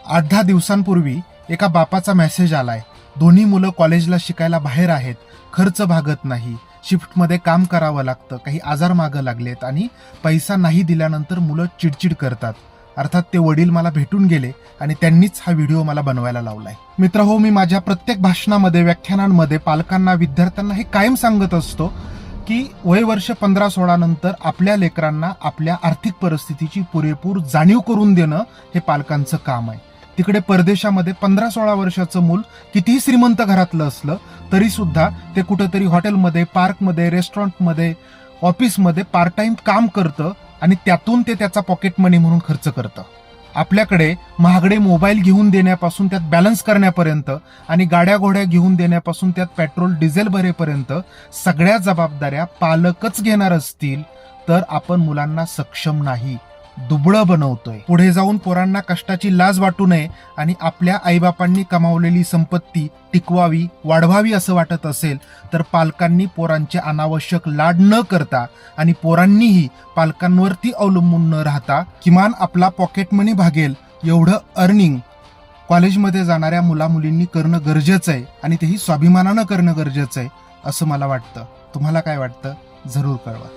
8-10 दिवसांपूर्वी एका बापाचा मेसेज आलाय. दोन्ही मुलं कॉलेजला शिकायला बाहेर आहेत, खर्च भागत नाही, शिफ्टमध्ये काम करावं लागतं, काही आजार मागं लागलेत आणि पैसा नाही दिल्यानंतर मुलं चिडचिड करतात. अर्थात ते वडील मला भेटून गेले आणि त्यांनीच हा व्हिडिओ मला बनवायला लावलाय. मित्रहो, मी माझ्या प्रत्येक भाषणामध्ये, व्याख्यानांमध्ये पालकांना, विद्यार्थ्यांना हे कायम सांगत असतो की वय वर्ष 15-16 नंतर आपल्या लेकरांना आपल्या आर्थिक परिस्थितीची पुरेपूर जाणीव करून देणं हे पालकांचं काम आहे. तिकडे परदेशामध्ये 15-16 वर्षाचं मूल कितीही श्रीमंत घरातलं असलं तरी सुद्धा ते कुठेतरी हॉटेलमध्ये, पार्कमध्ये, रेस्टॉरंटमध्ये, ऑफिसमध्ये पार्ट टाइम काम करतं आणि त्यातून ते त्याचा पॉकेट मनी म्हणून खर्च करतं. आपल्याकडे महागडे मोबाईल घेऊन देण्यापासून त्यात बॅलन्स करण्यापर्यंत आणि गाड्या घोड्या घेऊन देण्यापासून त्यात पेट्रोल डिझेल भरेपर्यंत सगळ्या जबाबदाऱ्या पालकच घेणार असतील तर आपण मुलांना सक्षम नाही, दुबळं बनवतोय. पुढे जाऊन पोरांना कष्टाची लाज वाटू नये आणि आपल्या आईबापांनी कमावलेली संपत्ती टिकवावी, वाढवावी असं वाटत असेल तर पालकांनी पोरांचे अनावश्यक लाड न करता आणि पोरांनीही पालकांवरती अवलंबून न राहता किमान आपला पॉकेट मनी भागेल एवढं अर्निंग कॉलेजमध्ये जाणाऱ्या मुलामुलींनी करणं गरजेचं आहे आणि तेही स्वाभिमानानं करणं गरजेचं आहे असं मला वाटतं. तुम्हाला काय वाटतं? जरूर कळवा.